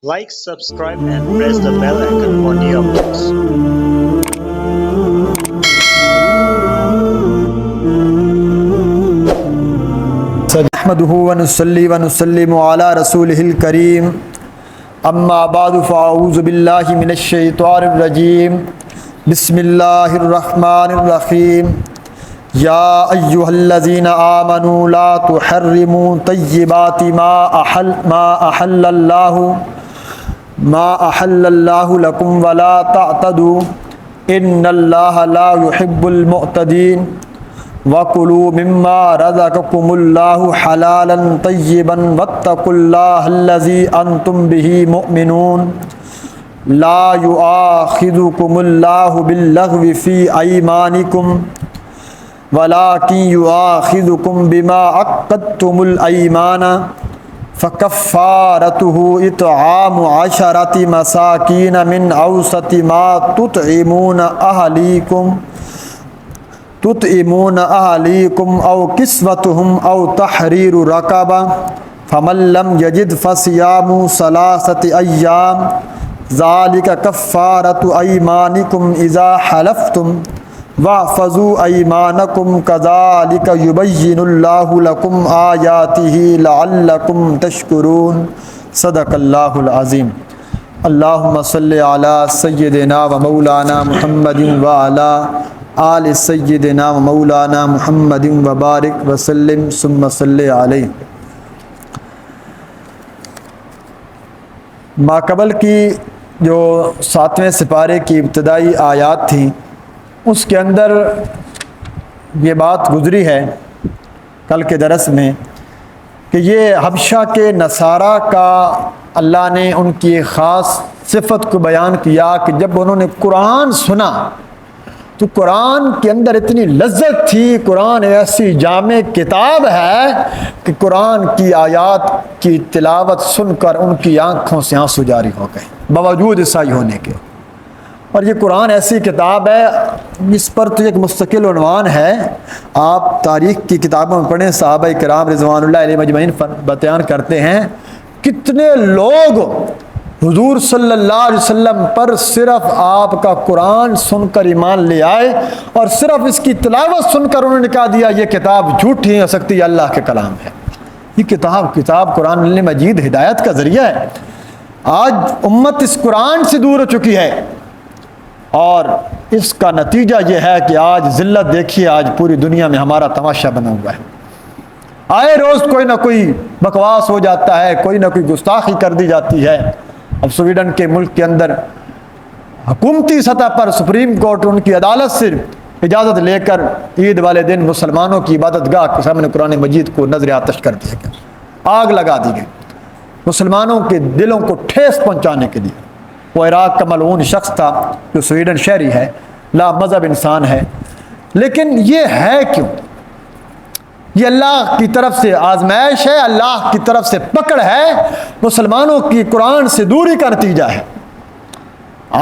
Like, subscribe and press the bell icon for new updates. نحمده ونصلي ونسلم على رسوله الكريم اما بعد فاعوذ بالله من الشيطان الرجيم بسم الله الرحمن الرحيم يا ايها الذين امنوا لا تحرموا طيبات ما احل الله لكم ولا تعتدوا ان الله لا يحب المعتدين وَكُلُوا مِمَّا رَزَقَكُمُ اللَّهُ حَلَالًا طَيِّبًا وَاتَّقُوا اللَّهَ الَّذِي أَنْتُمْ بِهِ مُؤْمِنُونَ لَا يُؤَاخِذُكُمُ اللَّهُ بِاللَّغْوِ فِي أَيْمَانِكُمْ وَلَكِنْ يُؤَاخِذُكُمْ بِمَا عَقَّدتُّمُ الْأَيْمَانَ فَكَفَّارَتُهُ إِطْعَامُ 10 مساكين من أوسط ما تطعمون أهليكم أو كسوتهم أو تحرير رقبة فمن لم يجد فصيام 3 أيام ذلك كفارة أيمانكم إذا حلفتم واحفظوا أيمانكم كذلك يبين الله لكم آياته لعلكم تشكرون صدق الله العظيم اللهم صل على سيدنا ومولانا محمد وعلى آل سیدنا و مولانا محمد وبارک وسلم ثم صلی علیہ۔ ماقبل کی جو 7ویں سپارے کی ابتدائی آیات تھیں اس کے اندر یہ بات گزری ہے کل کے درس میں کہ یہ حبشہ کے نصارہ کا اللہ نے ان کی خاص صفت کو بیان کیا کہ جب انہوں نے قرآن سنا تو قرآن کے اندر اتنی لذت تھی، قرآن ایسی جامع کتاب ہے کہ قرآن کی آیات کی تلاوت سن کر ان کی آنکھوں سے آنسو جاری ہو گئے باوجود عیسائی ہونے کے۔ اور یہ قرآن ایسی کتاب ہے جس پر تو ایک مستقل عنوان ہے، آپ تاریخ کی کتابوں میں پڑھیں، صحابہ کرام رضوان اللہ علیہ مجمعین بیان کرتے ہیں کتنے لوگ حضور صلی اللہ علیہ وسلم پر صرف آپ کا قرآن سن کر ایمان لے آئے، اور صرف اس کی تلاوت سن کر انہوں نے کہا دیا یہ کتاب جھوٹ نہیں ہو سکتی، اللہ کے کلام ہے۔ یہ کتاب قرآن مجید ہدایت کا ذریعہ ہے۔ آج امت اس قرآن سے دور ہو چکی ہے اور اس کا نتیجہ یہ ہے کہ آج ذلت دیکھیے، آج پوری دنیا میں ہمارا تماشا بنا ہوا ہے۔ آئے روز کوئی نہ کوئی بکواس ہو جاتا ہے، کوئی نہ کوئی گستاخی کر دی جاتی ہے۔ اب سویڈن کے ملک کے اندر حکومتی سطح پر سپریم کورٹ ان کی عدالت سے اجازت لے کر عید والے دن مسلمانوں کی عبادت گاہ کے سامنے قرآن مجید کو نظر آتش کر دیا گیا، آگ لگا دی گئی مسلمانوں کے دلوں کو ٹھیس پہنچانے کے لیے۔ وہ عراق کا ملعون شخص تھا جو سویڈن شہری ہے، لا مذہب انسان ہے، لیکن یہ ہے کیوں؟ یہ اللہ کی طرف سے آزمائش ہے، اللہ کی طرف سے پکڑ ہے، مسلمانوں کی قرآن سے دوری کا نتیجہ ہے۔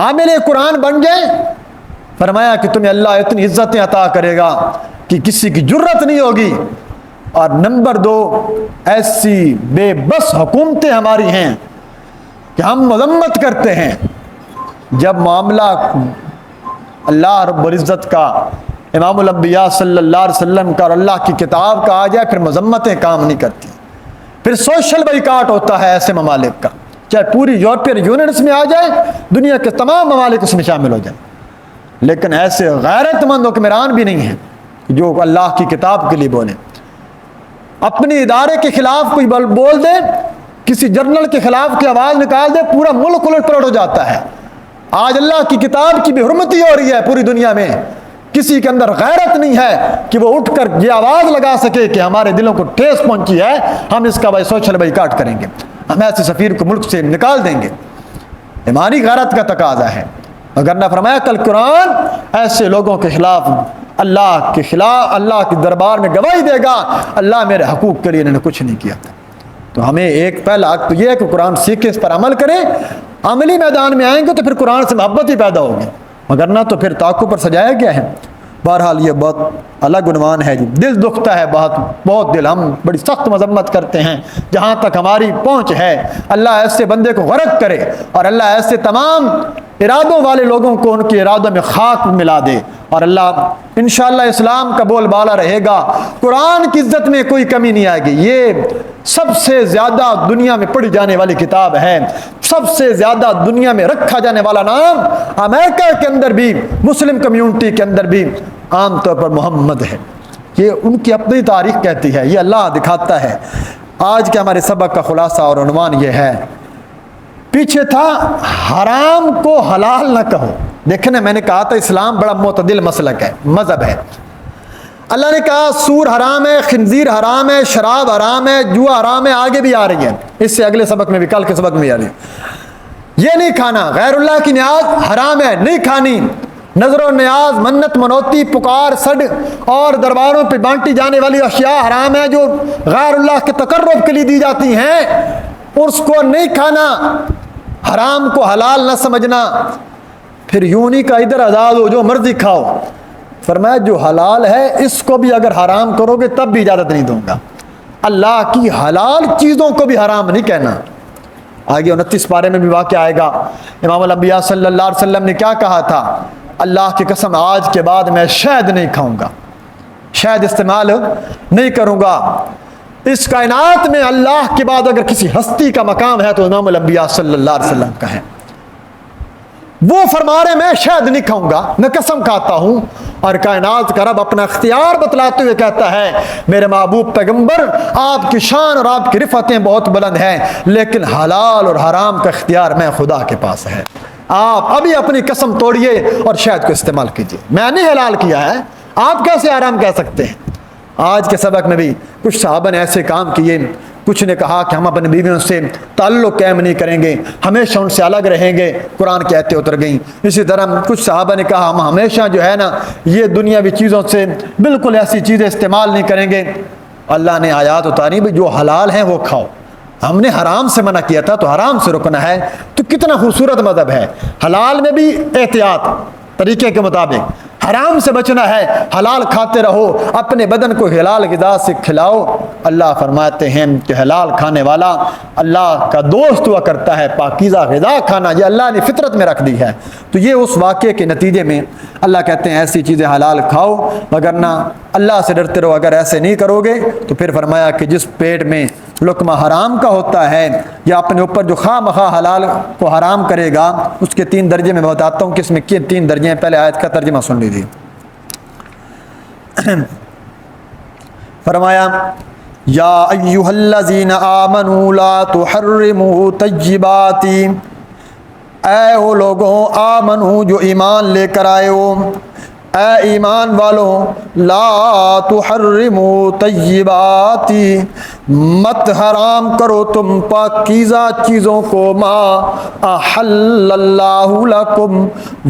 عامل قرآن بن گئے، فرمایا کہ تمہیں اللہ اتنی عزتیں عطا کرے گا کہ کسی کی جرت نہیں ہوگی۔ اور نمبر 2، ایسی بے بس حکومتیں ہماری ہیں کہ ہم مذمت کرتے ہیں جب معاملہ اللہ رب العزت کا، امام الانبیاء صلی اللہ علیہ وسلم کا اور اللہ کی کتاب کا آ جائے، پھر مذمتیں کام نہیں کرتی، پھر سوشل بائیکاٹ ہوتا ہے ایسے ممالک کا، چاہے پوری یورپین یونین اس میں آ جائے، دنیا کے تمام ممالک اس میں شامل ہو جائیں۔ لیکن ایسے غیرت مند حکمران بھی نہیں ہیں جو اللہ کی کتاب کے لیے بولیں۔ اپنی ادارے کے خلاف کوئی بول دے، کسی جرنل کے خلاف کی آواز نکال دے، پورا ملک الٹ پلٹ ہو جاتا ہے۔ آج اللہ کی کتاب کی بے حرمتی ہو رہی ہے پوری دنیا میں، کسی کے اندر غیرت نہیں ہے کہ وہ اٹھ کر یہ آواز لگا سکے کہ ہمارے دلوں کو ٹھیس پہنچی ہے، ہم اس کا سوشل بائیکاٹ کریں گے، ہم ایسے سفیر کو ملک سے نکال دیں گے۔ ایمانی غیرت کا تقاضا ہے، اگر نہ فرمایا کل قرآن ایسے لوگوں کے خلاف اللہ کے دربار میں گواہی دے گا، اللہ میرے حقوق کے لیے انہوں نے کچھ نہیں کیا تھا۔ تو ہمیں ایک پہلا حق تو یہ ہے کہ قرآن سیکھیں، اس پر عمل کریں، عملی میدان میں آئیں گے تو پھر قرآن سے محبت ہی پیدا ہوگی، مگر نہ تو پھر تاکوں پر سجایا گیا ہے۔ بہرحال یہ بہت الگ عنوان ہے جی. دل دکھتا ہے بہت دل، ہم بڑی سخت مذمت کرتے ہیں جہاں تک ہماری پہنچ ہے. اللہ ایسے بندے کو غرق کرے اور اللہ ایسے تمام ارادوں والے لوگوں کو ان کے ارادوں میں خاک ملا دے. اور اللہ انشاءاللہ اسلام کا بول بالا رہے گا، قرآن کی عزت میں کوئی کمی نہیں آئے گی. یہ سب سے زیادہ دنیا میں پڑھی جانے والی کتاب ہے، سب سے زیادہ دنیا میں رکھا جانے والا نام امریکہ کے اندر بھی، مسلم کمیونٹی کے اندر بھی عام طور پر محمد ہے. یہ ان کی اپنی تاریخ کہتی ہے، یہ اللہ دکھاتا ہے. آج کے ہمارے سبق کا خلاصہ اور عنوان یہ ہے، پیچھے تھا حرام کو حلال نہ کہو. دیکھیں نا، میں نے کہا تھا اسلام بڑا معتدل مسلک ہے، مذہب ہے. اللہ نے کہا سور حرام ہے، خنزیر حرام ہے، شراب حرام ہے، جوا حرام ہے، آگے بھی آ رہی ہے، اس سے اگلے سبق میں بھی، کل کے سبق میں بھی آ رہی ہے. یہ نہیں کھانا، غیر اللہ کی نیاز حرام ہے، نہیں کھانی. نظر و نیاز، منت منوتی، پکار سڈ اور درباروں پہ بانٹی جانے والی اشیاء حرام ہے جو غیر اللہ کے تقرب کے لیے دی جاتی ہیں، اس کو نہیں کھانا. حرام کو حلال نہ سمجھنا. پھر یوں نہیں کا ادھر آزاد ہو، جو مرضی کھاؤ. فرمایا جو حلال ہے اس کو بھی اگر حرام کرو گے تب بھی اجازت نہیں دوں گا. اللہ کی حلال چیزوں کو بھی حرام نہیں کہنا. آگے 29 پارے میں بھی واقعہ آئے گا. امام الانبیاء صلی اللہ علیہ وسلم نے کیا کہا تھا؟ اللہ کی قسم آج کے بعد میں شہد نہیں کھاؤں گا، شہد استعمال نہیں کروں گا. اس کائنات میں اللہ کے بعد اگر کسی ہستی کا مقام ہے تو امام الانبیاء صلی اللہ علیہ وسلم کا ہے. وہ فرما رہے میں شہد نہیں کھاؤں گا، میں قسم کھاتا ہوں. اور کائنات کا رب اپنا اختیار بتلاتے ہوئے کہتا ہے میرے محبوب پیغمبر آپ کی شان اور آپ کی رفتیں بہت بلند ہیں، لیکن حلال اور حرام کا اختیار میں خدا کے پاس ہے. آپ ابھی اپنی قسم توڑیے اور شہد کو استعمال کیجیے. میں نے حلال کیا ہے، آپ کیسے حرام کہہ سکتے ہیں؟ آج کے سبق میں بھی کچھ صحابہ نے ایسے کام کیے. کچھ نے کہا کہ ہم اپنی بیویوں سے تعلق قائم نہیں کریں گے، ہمیشہ ان سے الگ رہیں گے. قرآن کی آیتیں اتر گئیں. اسی طرح کچھ صحابہ نے کہا ہم ہمیشہ جو ہے نا یہ دنیاوی چیزوں سے بالکل ایسی چیزیں استعمال نہیں کریں گے. اللہ نے آیات اتاری بھی جو حلال ہیں وہ کھاؤ. ہم نے حرام سے منع کیا تھا تو حرام سے رکنا ہے. تو کتنا خوبصورت مذہب ہے. حلال میں بھی احتیاط طریقے کے مطابق، حرام سے بچنا ہے. حلال کھاتے رہو، اپنے بدن کو حلال غذا سے کھلاؤ. اللہ فرماتے ہیں کہ حلال کھانے والا اللہ کا دوست ہوا کرتا ہے. پاکیزہ غذا کھانا یہ اللہ نے فطرت میں رکھ دی ہے. تو یہ اس واقعے کے نتیجے میں اللہ کہتے ہیں ایسی چیزیں حلال کھاؤ، وگرنہ اللہ سے ڈرتے رہو. اگر ایسے نہیں کرو گے تو پھر فرمایا کہ جس پیٹ میں لقمہ حرام کا ہوتا ہے یا اپنے اوپر جو خواہ مخواہ حلال کو حرام کرے گا، اس کے 3 درجے میں بتاتا ہوں کہ اس میں کن 3 درجے ہیں. پہلے آیت کا ترجمہ سن لیجیے. فرمایا یا ایھا الذین آمنوا لا تحرموا طیبات، اے وہ لوگوں آمنو جو ایمان لے کر آئے ہو، اے ایمان والوں لا تحرموا طیبات، مت حرام کرو تم پاکیزہ چیزوں کو، ما احل اللہ لکم،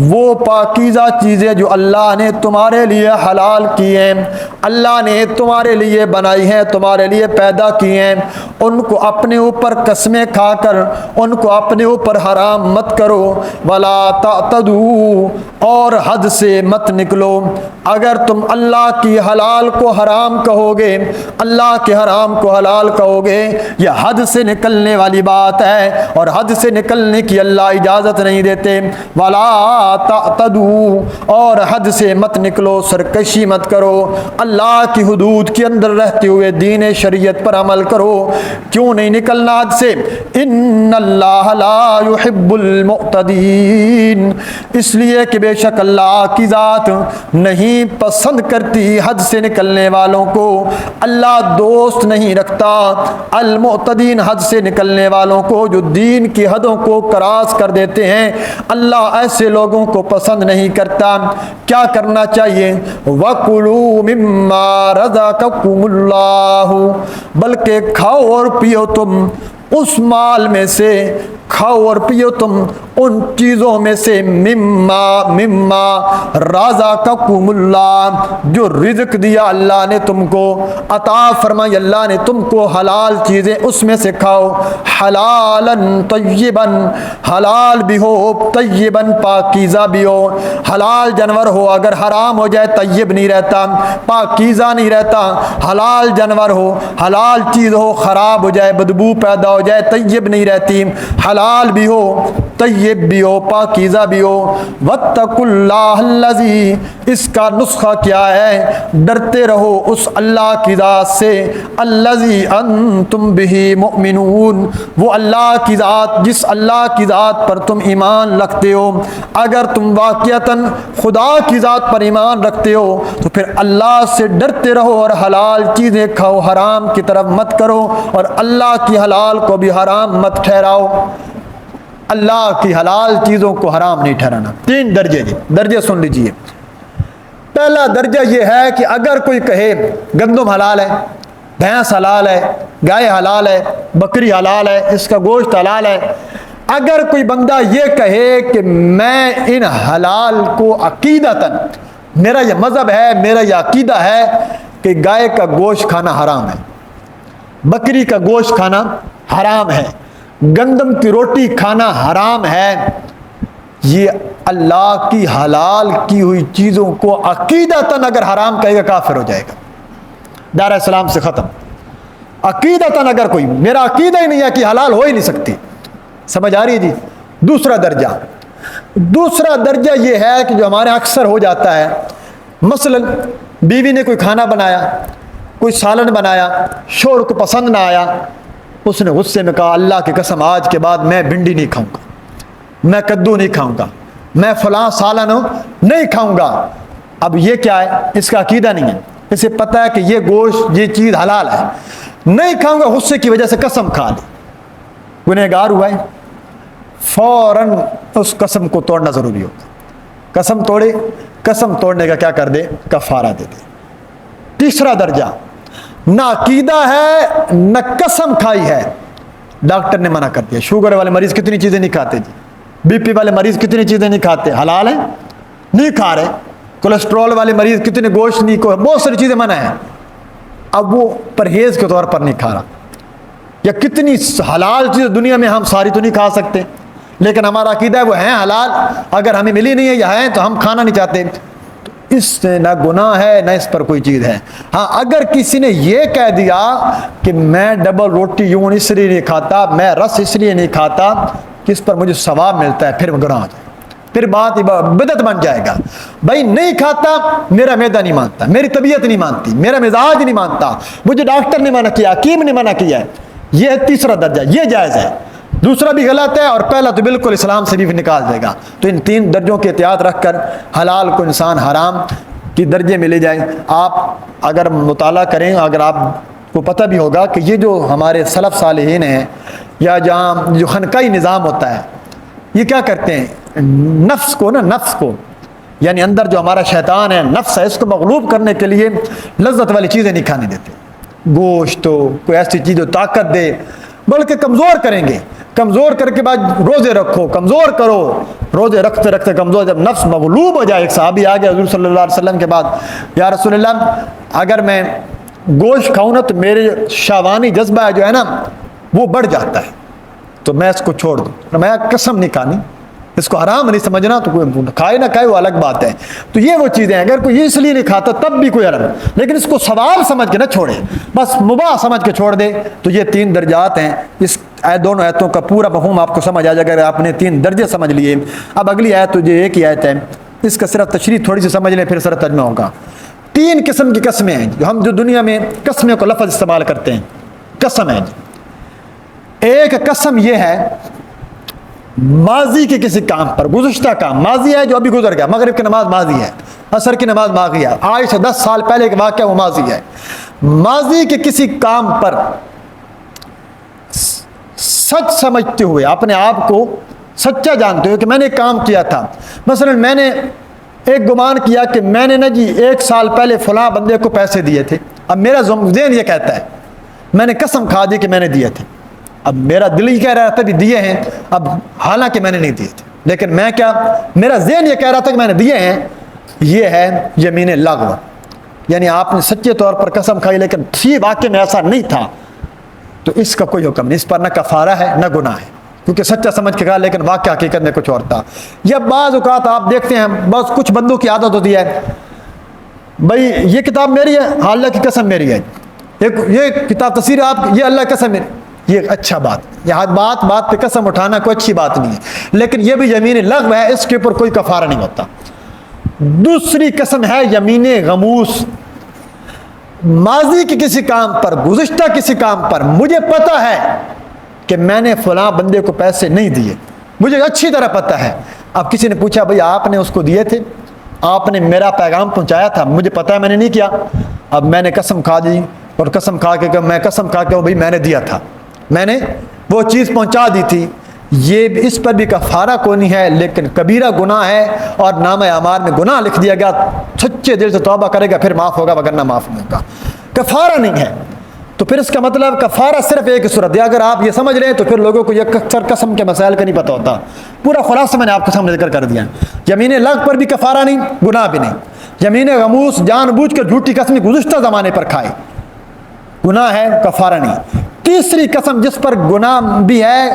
وہ پاکیزہ چیزیں جو اللہ نے تمہارے لیے حلال کی ہیں، اللہ نے تمہارے لیے بنائی ہیں، تمہارے لیے پیدا کی ہیں، ان کو اپنے اوپر قسمیں کھا کر ان کو اپنے اوپر حرام مت کرو. ولا تعتدوا، اور حد سے مت نکلو. اگر تم اللہ کی حلال کو حرام کہو گے، اللہ کے حرام کو حلال کہو گے، یہ حد سے نکلنے والی بات ہے، اور حد سے نکلنے کی اللہ اجازت نہیں دیتے. ولا تعتدوا، اور حد سے مت نکلو، سرکشی مت کرو، اللہ کی حدود کے اندر رہتے ہوئے دین شریعت پر عمل کرو. کیوں نہیں نکلنا حد سے؟ ان اللہ لا يحب المعتدین، اس لیے کہ بے شک اللہ کی ذات نہیں پسند کرتی حد سے نکلنے والوں کو. اللہ دوست نہیں رکھتا المعتدین، حد سے نکلنے والوں کو، جو دین کی حدوں کو کراس کر دیتے ہیں. اللہ ایسے لوگوں کو پسند نہیں کرتا. کیا کرنا چاہیے؟ وَكُلُوا مِمَّا رَزَقَكُمُ اللَّهُ، بلکہ کھاؤ اور پیو تم اس مال میں سے، کھاؤ اور پیو تم ان چیزوں میں سے مما رزقکم اللہ، جو رزق دیا اللہ نے تم کو، عطا فرمائی اللہ نے تم کو حلال چیزیں، اس میں سے کھاؤ، حلالا طیبا، حلال بھی ہو، طیبا پاکیزہ بھی ہو۔ حلال جانور ہو اگر حرام ہو جائے طیب نہیں رہتا، پاکیزہ نہیں رہتا۔ حلال جانور ہو، حلال چیز ہو، خراب ہو جائے، بدبو پیدا ہو جائے، طیب نہیں رہتی۔ حلال بھی ہو، طیب بھی ہو، پاکیزہ بھی ہو۔ واتقوا اللہ الذی، اس کا نسخہ کیا ہے؟ ڈرتے رہو اس اللہ کی ذات سے، الذی انتم بہ مؤمنون، وہ اللہ کی ذات جس اللہ کی ذات پر تم ایمان رکھتے ہو۔ اگر تم واقعتاً خدا کی ذات پر ایمان رکھتے ہو تو پھر اللہ سے ڈرتے رہو اور حلال چیزیں کھاؤ، حرام کی طرف مت کرو، اور اللہ کی حلال کو بھی حرام مت ٹھہراؤ۔ اللہ کی حلال چیزوں کو حرام نہیں ٹھہرانا۔ 3 درجے، درجے سن لیجئے۔ پہلا درجہ یہ ہے کہ اگر کوئی کہے گندم حلال ہے، بھینس حلال ہے، گائے حلال ہے، بکری حلال ہے، اس کا گوشت حلال ہے، اگر کوئی بندہ یہ کہے کہ میں ان حلال کو عقیدتاً، میرا یہ مذہب ہے، میرا یہ عقیدہ ہے کہ گائے کا گوشت کھانا حرام ہے، بکری کا گوشت کھانا حرام ہے، گندم کی روٹی کھانا حرام ہے، یہ اللہ کی حلال کی ہوئی چیزوں کو عقیدتاً اگر حرام کہے گا کافر ہو جائے گا، دائرہ اسلام سے ختم۔ عقیدتاً اگر کوئی، میرا عقیدہ ہی نہیں ہے کہ حلال ہو ہی نہیں سکتی، سمجھ آ رہی ہے جی؟ دوسرا درجہ یہ ہے کہ جو ہمارے اکثر ہو جاتا ہے، مثلا بیوی نے کوئی کھانا بنایا، کوئی سالن بنایا، شوہر کو پسند نہ آیا، اس نے غصے میں کہا اللہ کی قسم آج کے بعد میں بھنڈی نہیں کھاؤں گا، میں کدو نہیں کھاؤں گا، میں فلاں سالن نہیں کھاؤں گا۔ اب یہ کیا ہے؟ اس کا عقیدہ نہیں ہے، اسے پتہ ہے کہ یہ گوشت، یہ چیز حلال ہے، نہیں کھاؤں گا، غصے کی وجہ سے قسم کھا لی، گنہگار ہوا ہے۔ فوراً اس قسم کو توڑنا ضروری ہوگا۔ قسم توڑے، قسم توڑنے کا کیا کر دے؟ کفارہ دے دے۔ تیسرا درجہ، نہ عقیدہ ہے نہ قسم کھائی ہے، ڈاکٹر نے منع کر دیا۔ شوگر والے مریض کتنی چیزیں نہیں کھاتے جی، بی پی والے مریض کتنی چیزیں نہیں کھاتے، حلال ہیں نہیں کھا رہے، کولیسٹرول والے مریض کتنے گوشت نہیں، بہت ساری چیزیں منع ہیں، اب وہ پرہیز کے طور پر نہیں کھا رہا۔ یا کتنی حلال چیز دنیا میں، ہم ساری تو نہیں کھا سکتے، لیکن ہمارا عقیدہ ہے وہ ہیں حلال، اگر ہمیں ملی نہیں ہے یا ہیں تو ہم کھانا نہیں چاہتے، تو اس سے نہ گناہ ہے نہ اس پر کوئی چیز ہے۔ ہاں اگر کسی نے یہ کہہ دیا کہ میں ڈبل روٹی یوں اس لیے نہیں کھاتا، میں رس اس لیے نہیں کھاتا کہ اس پر مجھے ثواب ملتا ہے، پھر وہ گناہ ہو جائے، پھر بات بدعت بن جائے گا۔ بھائی نہیں کھاتا، میرا معدہ نہیں مانتا، میری طبیعت نہیں مانتی، میرا مزاج نہیں مانتا، مجھے ڈاکٹر نے منع کیا، حکیم نے منع کیا ہے، یہ ہے تیسرا درجہ، یہ جائز ہے۔ دوسرا بھی غلط ہے اور پہلا تو بالکل اسلام سے بھی نکال دے گا۔ تو ان 3 درجوں کے احتیاط رکھ کر حلال کو انسان حرام کی درجے میں لے جائیں۔ آپ اگر مطالعہ کریں، اگر آپ کو پتہ بھی ہوگا کہ یہ جو ہمارے سلف صالحین ہیں، یا جہاں جو خنقائی نظام ہوتا ہے، یہ کیا کرتے ہیں؟ نفس کو یعنی اندر جو ہمارا شیطان ہے، نفس ہے، اس کو مغلوب کرنے کے لیے لذت والی چیزیں نہیں کھانے دیتے، گوشت ہو، کوئی ایسی چیز جو طاقت دے، بلکہ کمزور کریں گے، کمزور کر کے بعد روزے رکھو، کمزور کرو، روزے رکھتے رکھتے کمزور، جب نفس مغلوب ہو جائے۔ ایک صحابی آ گیا حضور صلی اللہ علیہ وسلم کے بعد، یا رسول اللہ اگر میں گوشت کھاؤں نا تو میرے شہوانی جذبہ جو ہے نا وہ بڑھ جاتا ہے، تو میں اس کو چھوڑ دوں، میں قسم نہیں کھانی، اس کو حرام نہیں سمجھنا، تو کوئی کھائے نہ کھائے وہ الگ بات ہے۔ تو یہ وہ چیزیں ہیں، اگر کوئی اس لیے نہیں کھاتا تب بھی کوئی حرام، لیکن اس کو ثواب سمجھ کے نہ چھوڑے، بس مباح سمجھ کے چھوڑ دے۔ تو یہ 3 درجات ہیں۔ اس دونوں آیتوں کا پورا مفہوم آپ کو سمجھ آ جائے گا اگر آپ نے 3 درجے سمجھ لیے۔ اب اگلی آیت جو ایک ہی آیت ہے، اس کا صرف تشریح تھوڑی سی سمجھ لیں، پھر سر ترجمہ ہوگا۔ 3 قسم کی قسمیں ہیں جو ہم جو دنیا میں قسمیں کو لفظ استعمال کرتے ہیں، قسم ہے جی۔ ایک قسم یہ ہے ماضی کے کسی کام پر، گزشتہ کام، ماضی ہے جو ابھی گزر گیا، مغرب کی نماز ماضی ہے، عصر کی نماز ماضی ہے، آج سے 10 سال پہلے کے واقعہ وہ ماضی ہے۔ ماضی کے کسی کام پر سچ سمجھتے ہوئے، اپنے آپ کو سچا جانتے ہوئے کہ میں نے ایک کام کیا تھا، مثلا میں نے ایک گمان کیا کہ میں نے نا جی 1 سال پہلے فلاں بندے کو پیسے دیے تھے، اب میرا ذہن یہ کہتا ہے، میں نے قسم کھا دی کہ میں نے دیے تھے، اب میرا دل ہی کہہ رہا تھا بھی دیے ہیں، اب حالانکہ میں نے نہیں دیے تھے، لیکن میں کیا، میرا ذہن یہ کہہ رہا تھا کہ میں نے دیے ہیں. یہ ہے یمین لغو، یعنی آپ نے سچے طور پر قسم کھائی لیکن تھی واقع میں ایسا نہیں تھا، تو اس کا کوئی حکم نہیں، اس پر نہ کفارہ ہے نہ گناہ ہے، کیونکہ سچا سمجھ کے کہا لیکن واقع حقیقت میں کچھ اور تھا. یا بعض اوقات آپ دیکھتے ہیں بس کچھ بندوں کی عادت ہوتی ہے، بھائی یہ کتاب میری ہے، ہاں اللہ کی قسم میری ہے، یہ کتاب تفسیر آپ، یہ اللہ کی قسم ہے. یہ اچھا بات، یہ بات بات پہ قسم اٹھانا کوئی اچھی بات نہیں ہے، لیکن یہ بھی یمین لغو ہے، اس کے اوپر کوئی کفارہ نہیں ہوتا. دوسری قسم ہے یمین غموس، ماضی کے کسی کام پر، گزشتہ کسی کام پر مجھے پتہ ہے کہ میں نے فلاں بندے کو پیسے نہیں دیے، مجھے اچھی طرح پتہ ہے. اب کسی نے پوچھا بھئی آپ نے اس کو دیے تھے، آپ نے میرا پیغام پہنچایا تھا، مجھے پتہ ہے میں نے نہیں کیا، اب میں نے قسم کھا دی اور قسم کھا کے میں قسم کھا کے بھئی میں نے دیا تھا، میں نے وہ چیز پہنچا دی تھی. یہ اس پر بھی کفارہ کوئی نہیں ہے، لیکن کبیرہ گناہ ہے اور نامہ اعمال میں گناہ لکھ دیا گیا، سچے دل سے توبہ کرے گا پھر معاف ہوگا وگرنہ معاف نہیں ہوگا. کفارہ نہیں ہے، تو پھر اس کا مطلب کفارہ صرف ایک صورت ہے. اگر آپ یہ سمجھ لیں تو پھر لوگوں کو یہ اکثر قسم کے مسائل کا نہیں پتہ ہوتا. پورا خلاصہ میں نے آپ کے سامنے ذکر کر دیا. یمین لغو پر بھی کفارہ نہیں، گناہ بھی نہیں. یمین غموس جان بوجھ کر جھوٹی قسم گزشتہ زمانے پر کھائے، گناہ ہے، کفارہ نہیں. تیسری قسم جس پر گناہ بھی ہے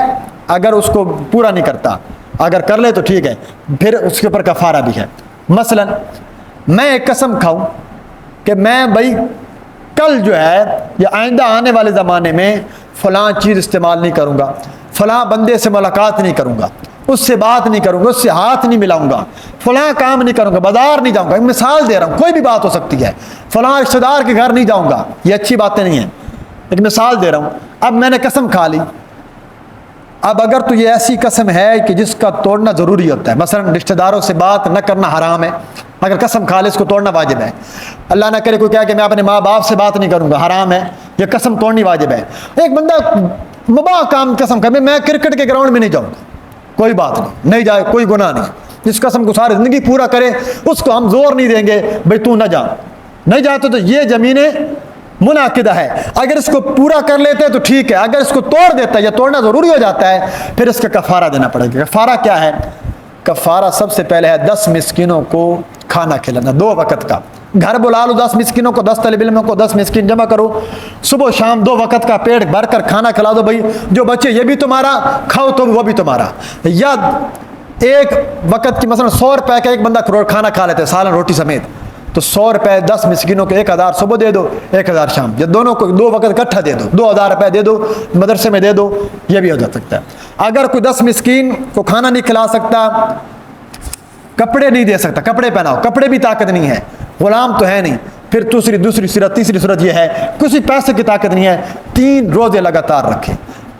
اگر اس کو پورا نہیں کرتا، اگر کر لے تو ٹھیک ہے، پھر اس کے اوپر کفارہ بھی ہے. مثلا میں ایک قسم کھاؤں کہ میں بھائی کل جو ہے یا آئندہ آنے والے زمانے میں فلاں چیز استعمال نہیں کروں گا، فلاں بندے سے ملاقات نہیں کروں گا، اس سے بات نہیں کروں گا، اس سے ہاتھ نہیں ملاؤں گا، فلاں کام نہیں کروں گا، بازار نہیں جاؤں گا. مثال دے رہا ہوں، کوئی بھی بات ہو سکتی ہے. فلاں رشتہ دار کے گھر نہیں جاؤں گا، یہ اچھی باتیں نہیں ہیں، ایک مثال دے رہا ہوں. اب میں نے قسم کھا لی. اب اگر تو یہ ایسی قسم ہے کہ جس کا توڑنا ضروری ہوتا ہے، مثلا رشتہ داروں سے بات نہ کرنا حرام ہے، اگر قسم کھا لے اس کو توڑنا واجب ہے. اللہ نہ کرے کوئی کہا کہ میں اپنے ماں باپ سے بات نہیں کروں گا، حرام ہے، یہ قسم توڑنی واجب ہے. ایک بندہ مباح کام قسم کھا، میں کرکٹ کے گراؤنڈ میں نہیں جاؤں گا، کوئی بات نہیں جائے، کوئی گناہ نہیں. جس قسم کو ساری زندگی پورا کرے اس کو ہم زور نہیں دیں گے بھائی تو نہ جا، نہیں جاتے تو یہ زمین منعقدہ ہے. اگر اس کو پورا کر لیتے ہیں تو ٹھیک ہے، اگر اس کو توڑ دیتا ہے یا توڑنا ضروری ہو جاتا ہے پھر اس کا کفارہ دینا پڑے گا. کفارہ کیا ہے؟ کفارہ سب سے پہلے ہے 10 مسکینوں کو کھانا کھلانا 2 وقت کا. گھر بلا لو 10 مسکینوں کو، 10 طالب علموں کو 10 مسکین جمع کرو، صبح شام 2 وقت کا پیٹ بھر کر کھانا کھلا دو. بھائی جو بچے یہ بھی تمہارا کھاؤ تو وہ بھی تمہارا. یا ایک وقت کی مثلا 100 روپے کا ایک بندہ کھانا کھا لیتے سالن روٹی سمیت، تو 100 روپے 10 مسکینوں کو 1000 صبح دے دو، 1000 شام، یا دونوں کو 2 وقت اکٹھا دے دو، 2000 روپے دے دو، مدرسے میں دے دو، یہ بھی ہو جا سکتا ہے. اگر کوئی 10 مسکین کو کھانا نہیں کھلا سکتا، کپڑے نہیں دے سکتا، کپڑے پہناؤ، کپڑے بھی طاقت نہیں ہے، غلام تو ہے نہیں، پھر دوسری صورت، تیسری صورت یہ ہے کسی پیسے کی طاقت نہیں ہے، 3 روزے لگاتار رکھے.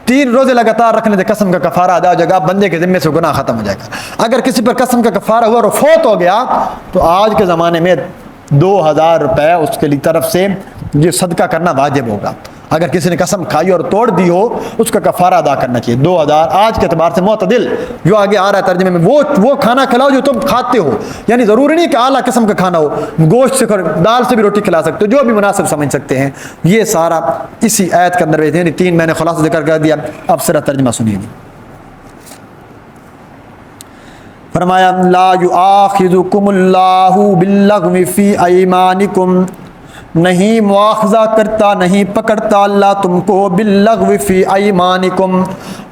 3 روزے لگاتار رکھنے سے قسم کا کفارہ ادا ہو جائے گا، بندے کے ذمے سے گناہ ختم ہو جائے گا. اگر کسی پر قسم کا کفارہ ہوا اور فوت ہو گیا تو آج کے زمانے میں 2000 روپے اس کے لیے طرف سے یہ صدقہ کرنا واجب ہوگا. اگر کسی نے قسم کھائی اور توڑ دی ہو اس کا کفارہ ادا کرنا چاہیے. 2000 آج کے اعتبار سے معتدل جو آگے آ رہا ہے ترجمے میں، وہ کھانا کھلاؤ جو تم کھاتے ہو، یعنی ضروری نہیں کہ اعلیٰ قسم کا کھانا ہو، گوشت سے دال سے بھی روٹی کھلا سکتے ہو، جو بھی مناسب سمجھ سکتے ہیں. یہ سارا اسی آیت کے اندر یعنی 3 میں نے خلاصہ ذکر کر دیا. اب سرا ترجمہ سنیے. فرمایا لا یؤاخذکم اللہ باللغو فی ایمانکم، نہیں مواخذہ کرتا، نہیں پکڑتا اللہ تم کو باللغو فی ایمانکم،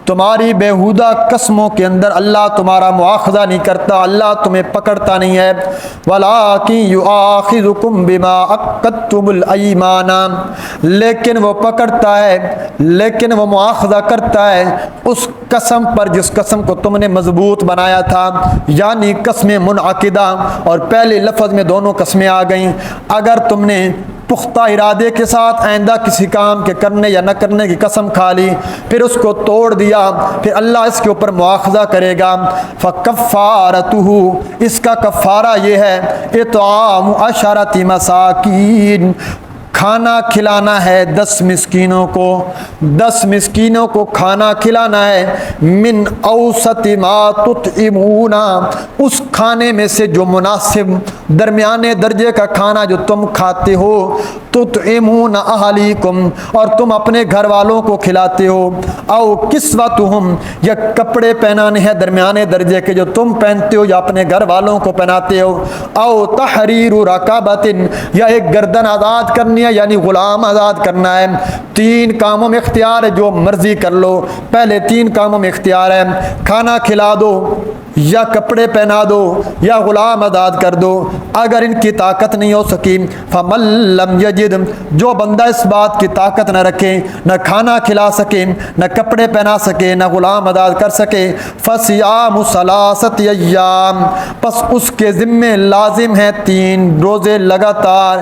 تمہاری بیہودہ قسموں کے اندر اللہ تمہارا مواخذہ نہیں کرتا، اللہ تمہیں پکڑتا نہیں ہے. وَلَٰكِن يُؤَاخِذُكُم بِمَا عَقَّدتُّمُ الْأَيْمَانَ، لیکن وہ پکڑتا ہے، لیکن وہ مواخذہ کرتا ہے اس قسم پر جس قسم کو تم نے مضبوط بنایا تھا، یعنی قسم منعقدہ، اور پہلے لفظ میں دونوں قسمیں آ گئیں. اگر تم نے پختہ ارادے کے ساتھ آئندہ کسی کام کے کرنے یا نہ کرنے کی قسم کھا لی، پھر اس کو توڑ دیا، پھر اللہ اس کے اوپر مواخذہ کرے گا. فَكَفَّارَتُهُ، اس کا کفارہ یہ ہے اطعام 10 مساکین، کھانا کھلانا ہے 10 مسکینوں کو، 10 مسکینوں کو کھانا کھلانا ہے، من اوسط ما تطعمون، اس کھانے میں سے جو مناسب درمیانے درجے کا کھانا جو تم کھاتے ہو، تطعمون اہلیکم، اور تم اپنے گھر والوں کو کھلاتے ہو، او کسوتہم، یا کپڑے پہنانے ہیں درمیانے درجے کے جو تم پہنتے ہو یا اپنے گھر والوں کو پہناتے ہو، او تحریر رقبۃ، یا ایک گردن آزاد کرنی ہے یعنی غلام آزاد کرنا ہے۔ 3 کاموں میں اختیار ہے، جو مرضی کر لو، پہلے 3 کاموں میں اختیار ہے، کھانا کھلا دو یا کپڑے پہنا دو یا غلام آزاد کر دو۔ اگر ان کی طاقت نہیں ہو سکی، فمن لم یجد، جو بندہ اس بات کی طاقت نہ رکھے، نہ کھانا کھلا سکے، نہ کپڑے پہنا سکے، نہ غلام آزاد کر سکے، فصیام 3 ایام، پس اس کے ذمے لازم ہے 3 روزے لگاتار،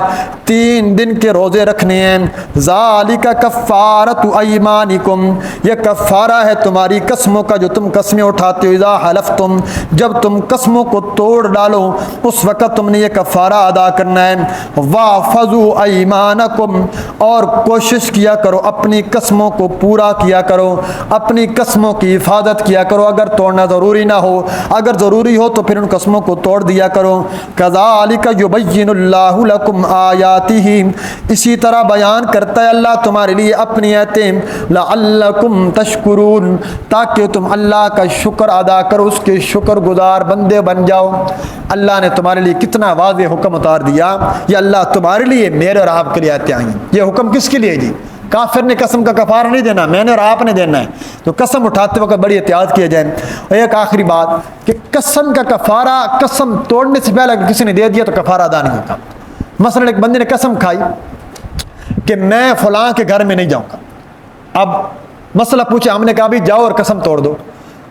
3 دن کے روزے رکھنے ہیں۔ ذالک کفارۃ ایمانکم، یہ کفارہ ہے تمہاری قسموں کا جو تم قسمیں اٹھاتے ہو، اذا حلفتم، جب تم قسموں کو توڑ ڈالو اس وقت تم نے یہ کفارہ ادا کرنا ہے۔ واحفظوا ایمانکم، اور کوشش کیا کرو اپنی قسموں کو پورا کیا کرو، اپنی قسموں کی حفاظت کیا کرو، اگر توڑنا ضروری نہ ہو، اگر ضروری ہو تو پھر ان قسموں کو توڑ دیا کرو۔ کذالک یبین اللہ لکم آیاتہ، اسی طرح بیان کرتا ہے اللہ تمہارے لیے اپنی آیتیں، لعلکم تشکرون، تاکہ تم اللہ کا شکر ادا کرو، اس کے شکر گزار بندے بن جاؤ۔ اللہ نے تمہارے لیے کتنا واضح حکم اتار دیا، یہ اللہ تمہارے لیے، میرے اور آپ کے لیے آتے آئیں۔ یہ حکم کس کے لیے جی؟ کافر نے قسم کا کفارہ نہیں دینا، میں نے اور آپ نے دینا ہے، تو قسم اٹھاتے وقت بڑی احتیاط کیا جائے۔ اور ایک آخری بات کہ قسم کا کفارہ، قسم توڑنے سے پہلے اگر کسی نے دے دیا تو کفارہ ادا نہیں ہوتا۔ مثلا ایک بندے نے قسم کھائی کہ میں فلاں کے گھر میں نہیں جاؤں گا، اب مسئلہ پوچھا، ہم نے کہا بھی جاؤ اور قسم توڑ دو،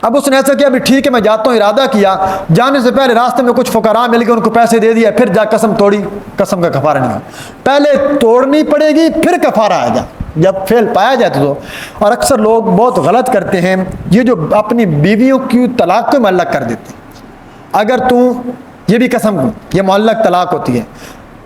اب اس نے ایسا کیا بھی ٹھیک ہے میں جاتا ہوں، ارادہ کیا، جانے سے پہلے راستے میں کچھ فقراء مل گئے، ان کو پیسے دے دیا، پھر جا قسم توڑی، قسم کا کفارہ نہیں ہوا۔ پہلے توڑنی پڑے گی پھر کفارہ آئے گا جب فعل پایا جائے تو۔ اور اکثر لوگ بہت غلط کرتے ہیں، یہ جو اپنی بیویوں کی طلاق کو معلق کر دیتے ہیں۔ اگر تو یہ بھی قسم، یہ معلق طلاق ہوتی ہے،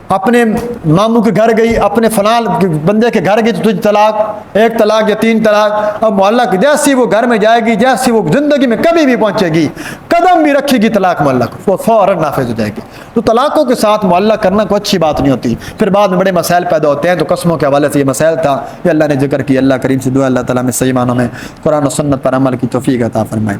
اپنے ماموں کے گھر گئی، اپنے فلاں بندے کے گھر گئی تو تجھے طلاق، 1 طلاق یا 3 طلاق، اب معلق جیسی وہ گھر میں جائے گی، جیسی وہ زندگی میں کبھی بھی پہنچے گی، قدم بھی رکھے گی، طلاق معلق وہ فوراً نافذ ہو جائے گی۔ تو طلاقوں کے ساتھ معلق کرنا کوئی اچھی بات نہیں ہوتی، پھر بعد میں بڑے مسائل پیدا ہوتے ہیں۔ تو قسموں کے حوالے سے یہ مسائل تھا، یہ اللہ نے ذکر کیا۔ اللہ کریم سے دعا اللہ تعالیٰ میں صحیح معنوں میں قرآن و سنت پر عمل کی توفیق عطا فرمائے۔